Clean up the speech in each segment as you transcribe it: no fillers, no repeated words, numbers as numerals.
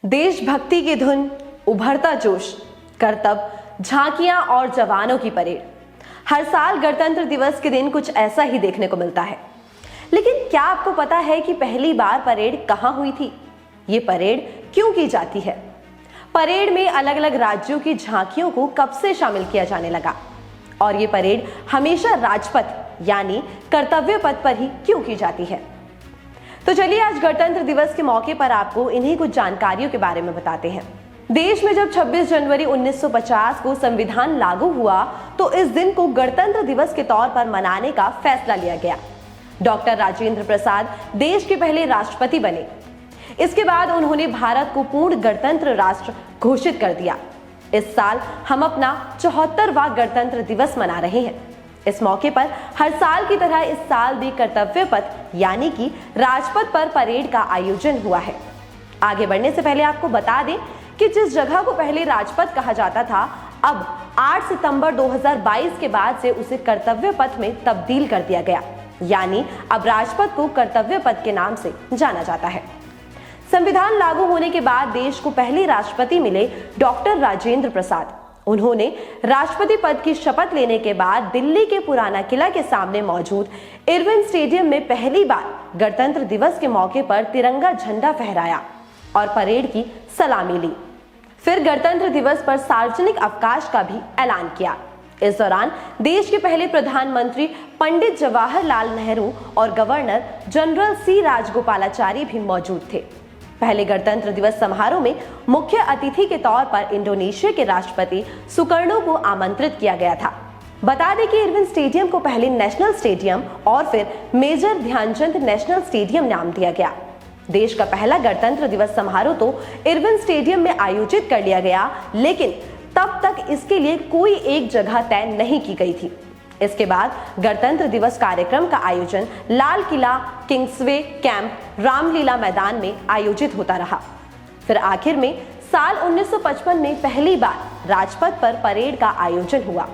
देशभक्ति की धुन, उभरता जोश, करतब, झांकियां और जवानों की परेड। हर साल गणतंत्र दिवस के दिन कुछ ऐसा ही देखने को मिलता है। लेकिन क्या आपको पता है कि पहली बार परेड कहां हुई थी? ये परेड क्यों की जाती है? परेड में अलग अलग राज्यों की झांकियों को कब से शामिल किया जाने लगा? और ये परेड हमेशा राजपथ यानी कर्तव्य पथ पर ही क्यों की जाती है? तो चलिए आज गणतंत्र दिवस के मौके पर आपको इन्हीं कुछ जानकारियों के बारे में बताते हैं। देश में जब 26 जनवरी 1950 को संविधान लागू हुआ तो इस दिन को गणतंत्र दिवस के तौर पर मनाने का फैसला लिया गया। डॉक्टर राजेंद्र प्रसाद देश के पहले राष्ट्रपति बने। इसके बाद उन्होंने भारत को पूर्ण गणतंत्र राष्ट्र घोषित कर दिया। इस साल हम अपना 74वां गणतंत्र दिवस मना रहे हैं। इस मौके पर हर साल की तरह इस साल भी कर्तव्य पथ यानी कि राजपथ पर परेड का आयोजन हुआ है। आगे बढ़ने से पहले आपको बता दें कि जिस जगह को पहले राजपथ कहा जाता था, अब 8 सितंबर 2022 के बाद से उसे कर्तव्य पथ में तब्दील कर दिया गया, यानी अब राजपथ को कर्तव्य पथ के नाम से जाना जाता है। संविधान लागू होने के बाद देश को पहले राष्ट्रपति मिले डॉक्टर राजेंद्र प्रसाद। उन्होंने राष्ट्रपति पद की शपथ लेने के बाद दिल्ली के पुराना किला के सामने मौजूद इरविन स्टेडियम में पहली बार गणतंत्र दिवस के मौके पर तिरंगा झंडा फहराया और परेड की सलामी ली। फिर गणतंत्र दिवस पर सार्वजनिक अवकाश का भी ऐलान किया। इस दौरान देश के पहले प्रधानमंत्री पंडित जवाहरलाल नेहरू और गवर्नर जनरल सी राजगोपालाचारी भी मौजूद थे। पहले गणतंत्र दिवस समारोह में मुख्य अतिथि के तौर पर इंडोनेशिया के राष्ट्रपति सुकर्णो को आमंत्रित किया गया था। बता दें कि इरविन स्टेडियम को पहले नेशनल स्टेडियम और फिर मेजर ध्यानचंद नेशनल स्टेडियम नाम दिया गया। देश का पहला गणतंत्र दिवस समारोह तो इरविन स्टेडियम में आयोजित कर लिया गया, लेकिन तब तक इसके लिए कोई एक जगह तय नहीं की गई थी। इसके बाद गणतंत्र दिवस कार्यक्रम का आयोजन लाल किला, किंग्सवे कैंप, रामलीला मैदान में आयोजित होता रहा। फिर आखिर में साल 1955 में पहली बार राजपथ पर परेड का आयोजन हुआ।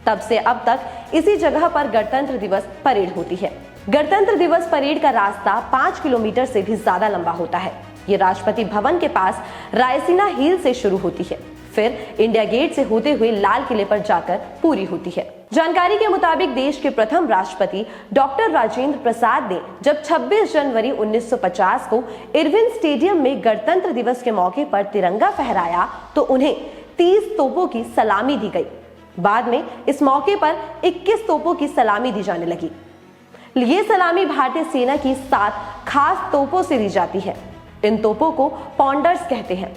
तब से अब तक इसी जगह पर गणतंत्र दिवस परेड होती है। गणतंत्र दिवस परेड का रास्ता 5 किलोमीटर से भी ज्यादा लंबा होता है। ये राष्ट्रपति भवन के पास रायसीना हिल से शुरू होती है, फिर इंडिया गेट से होते हुए लाल किले पर जाकर पूरी होती है। जानकारी के मुताबिक देश के प्रथम राष्ट्रपति डॉक्टर राजेंद्र प्रसाद ने जब 26 जनवरी 1950 को इरविन स्टेडियम में गणतंत्र दिवस के मौके पर तिरंगा फहराया तो उन्हें 30 तोपों की सलामी दी गई। बाद में इस मौके पर 21 तोपों की सलामी दी जाने लगी। ये सलामी भारतीय सेना की 7 खास तोपों से दी जाती है। इन तोपों को पॉन्डर्स कहते हैं।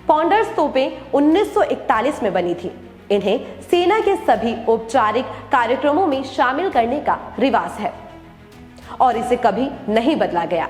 पॉन्डर्स तोपें 1941 में बनी थी। इन्हें सेना के सभी औपचारिक कार्यक्रमों में शामिल करने का रिवाज है और इसे कभी नहीं बदला गया।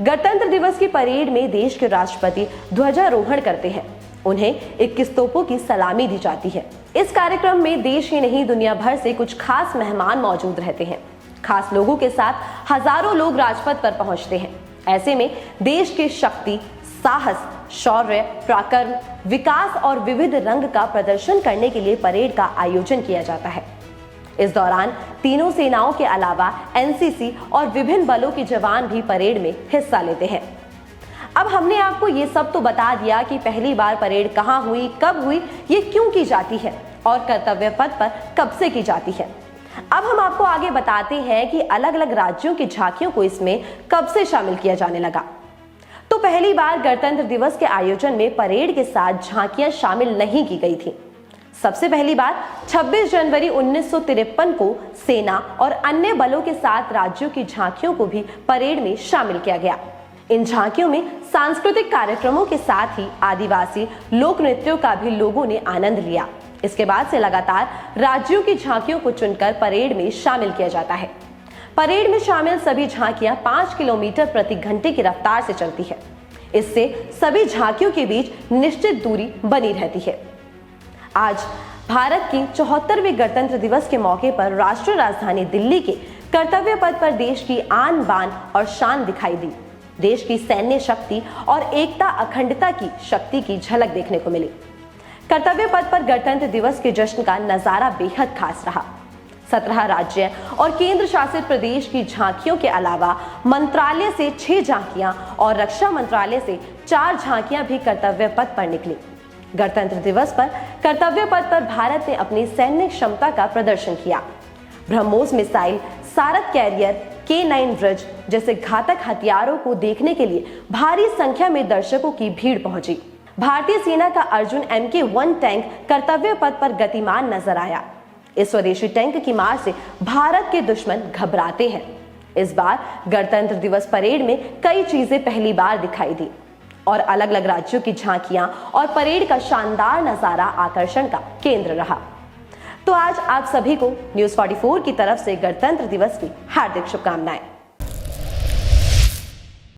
गणतंत्र दिवस की परेड में देश के राष्ट्रपति ध्वजारोहण करते हैं। उन्हें 21 तोपों की सलामी दी जाती है। इस कार्यक्रम में देश ही नहीं दुनिया भर से कुछ खास मेहमान मौजूद रहते हैं। खास लोगों के साथ हजारों लोग राजपथ पर पहुंचते हैं। ऐसे में देश की शक्ति, साहस, शौर्य, पराक्रम, विकास और विविध रंग का प्रदर्शन करने के लिए परेड का आयोजन किया जाता है। इस दौरान तीनों सेनाओं के अलावा एनसीसी और विभिन्न बलों के जवान भी परेड में हिस्सा लेते हैं। अब हमने आपको ये सब तो बता दिया कि पहली बार परेड कहाँ हुई, कब हुई, ये क्यों की जाती है और कर्तव्य पथ पर कब से की जाती है। अब हम आपको आगे बताते हैं कि अलग अलग राज्यों की झांकियों को इसमें कब से शामिल किया जाने लगा। तो पहली बार गणतंत्र दिवस के आयोजन में परेड के साथ झांकियां शामिल नहीं की गई थी। सबसे पहली बार 26 जनवरी 1953 को सेना और अन्य बलों के साथ राज्यों की झांकियों को भी परेड में शामिल किया गया। इन झांकियों में सांस्कृतिक कार्यक्रमों के साथ ही आदिवासी लोक नृत्यों का भी लोगों ने आनंद लिया। इसके बाद से लगातार राज्यों की झांकियों को चुनकर परेड में शामिल किया जाता है। परेड में शामिल सभी झांकियां 5 किलोमीटर प्रति घंटे की रफ्तार से चलती है। इससे सभी झांकियों के बीच निश्चित दूरी बनी रहती है। आज भारत की 74वें गणतंत्र दिवस के मौके पर राष्ट्रीय राजधानी दिल्ली के कर्तव्य पथ पर देश की आन बान और शान दिखाई दी। देश की सैन्य शक्ति और एकता, अखंडता की शक्ति की झलक देखने को मिली। कर्तव्य पथ पर गणतंत्र दिवस के जश्न का नजारा बेहद खास रहा। 17 राज्य और केंद्र शासित प्रदेश की झांकियों के अलावा मंत्रालय से 6 झांकियां और रक्षा मंत्रालय से 4 झांकियां भी कर्तव्य पथ पर निकली। गणतंत्र दिवस पर कर्तव्य पथ पर भारत ने अपनी सैन्य क्षमता का प्रदर्शन किया। BrahMos missile, Sarath carrier, K9 bridge जैसे घातक हथियारों को देखने के लिए भारी संख्या में दर्शकों की भीड़ पहुंची। भारतीय सेना का अर्जुन MK1 टैंक कर्तव्य पथ पर गतिमान नजर आया। इस स्वदेशी टैंक की मार से भारत के दुश्मन घबराते हैं। इस बार गणतंत्र दिवस परेड में कई चीजें पहली बार दिखाई दी और अलग अलग राज्यों की झांकियां और परेड का शानदार नजारा आकर्षण का केंद्र रहा। तो आज आप सभी को न्यूज़ 44 की तरफ से गणतंत्र दिवस की हार्दिक शुभकामनाएं।